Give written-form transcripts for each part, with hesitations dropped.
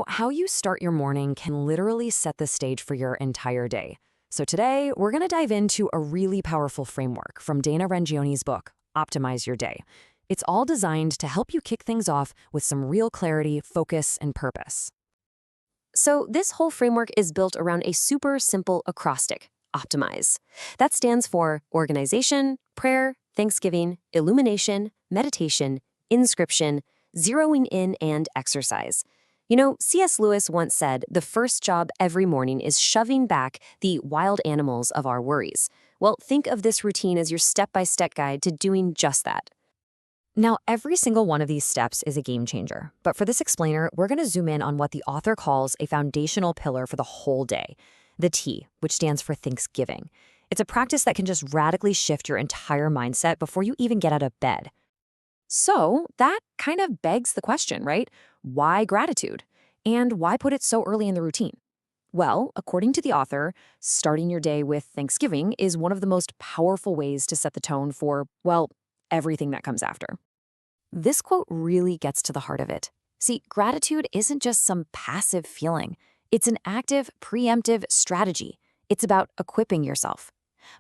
How you start your morning can literally set the stage for your entire day. So today, we're going to dive into a really powerful framework from Rongioni's book, Optimize Your Day. It's all designed to help you kick things off with some real clarity, focus, and purpose. So, this whole framework is built around a super simple acrostic, OPTIMIZE. That stands for organization, prayer, thanksgiving, illumination, meditation, inscription, zeroing in, and exercise. C.S. Lewis once said the first job every morning is shoving back the wild animals of our worries. Well, think of this routine as your step-by-step guide to doing just that. Now, every single one of these steps is a game changer. But for this explainer, we're going to zoom in on what the author calls a foundational pillar for the whole day, the T, which stands for Thanksgiving. It's a practice that can just radically shift your entire mindset before you even get out of bed. So that kind of begs the question, right? Why gratitude? And why put it so early in the routine? Well, according to the author, starting your day with Thanksgiving is one of the most powerful ways to set the tone for, well, everything that comes after. This quote really gets to the heart of it. See, gratitude isn't just some passive feeling. It's an active, preemptive strategy. It's about equipping yourself.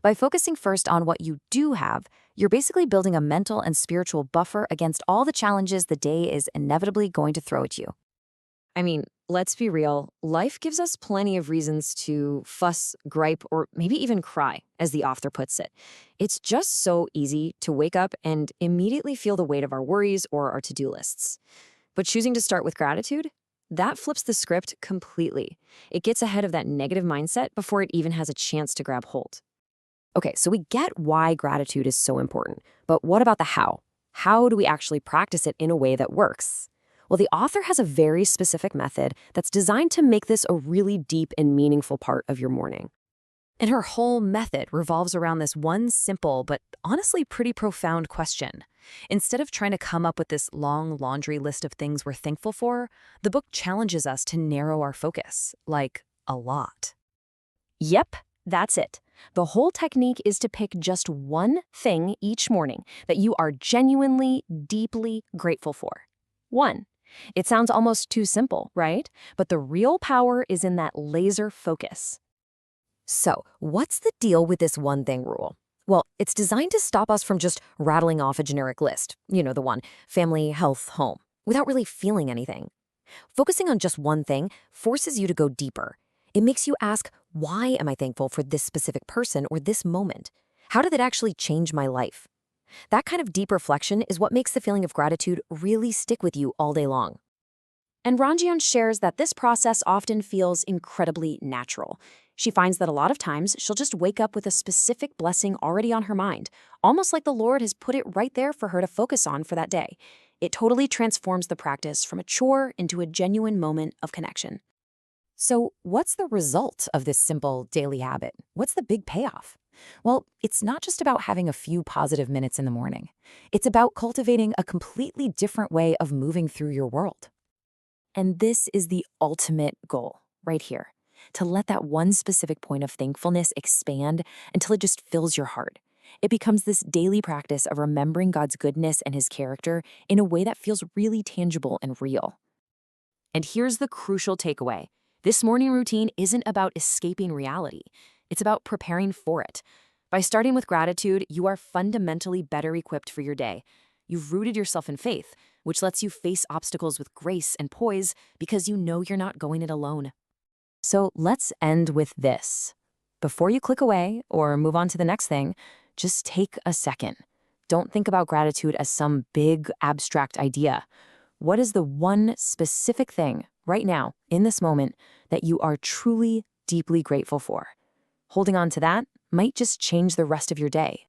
By focusing first on what you do have, you're basically building a mental and spiritual buffer against all the challenges the day is inevitably going to throw at you. I mean, let's be real. Life gives us plenty of reasons to fuss, gripe, or maybe even cry, as the author puts it. It's just so easy to wake up and immediately feel the weight of our worries or our to-do lists. But choosing to start with gratitude? That flips the script completely. It gets ahead of that negative mindset before it even has a chance to grab hold. Okay, so we get why gratitude is so important, but what about the how? How do we actually practice it in a way that works? Well, the author has a very specific method that's designed to make this a really deep and meaningful part of your morning. And her whole method revolves around this one simple but honestly pretty profound question. Instead of trying to come up with this long laundry list of things we're thankful for, the book challenges us to narrow our focus, like a lot. Yep, that's it. The whole technique is to pick just one thing each morning that you are genuinely, deeply grateful for. One. It sounds almost too simple, right? But the real power is in that laser focus. So, what's the deal with this one thing rule? Well, it's designed to stop us from just rattling off a generic list, the one, family, health, home, without really feeling anything. Focusing on just one thing forces you to go deeper. It makes you ask, why am I thankful for this specific person or this moment? How did it actually change my life? That kind of deep reflection is what makes the feeling of gratitude really stick with you all day long. And Rongione shares that this process often feels incredibly natural. She finds that a lot of times she'll just wake up with a specific blessing already on her mind, almost like the Lord has put it right there for her to focus on for that day. It totally transforms the practice from a chore into a genuine moment of connection. So, what's the result of this simple daily habit? What's the big payoff? Well, it's not just about having a few positive minutes in the morning. It's about cultivating a completely different way of moving through your world. And this is the ultimate goal, right here, to let that one specific point of thankfulness expand until it just fills your heart. It becomes this daily practice of remembering God's goodness and His character in a way that feels really tangible and real. And here's the crucial takeaway. This morning routine isn't about escaping reality. It's about preparing for it. By starting with gratitude, you are fundamentally better equipped for your day. You've rooted yourself in faith, which lets you face obstacles with grace and poise because you know you're not going it alone. So let's end with this. Before you click away or move on to the next thing, just take a second. Don't think about gratitude as some big, abstract idea. What is the one specific thing right now, in this moment, that you are truly, deeply grateful for? Holding on to that might just change the rest of your day.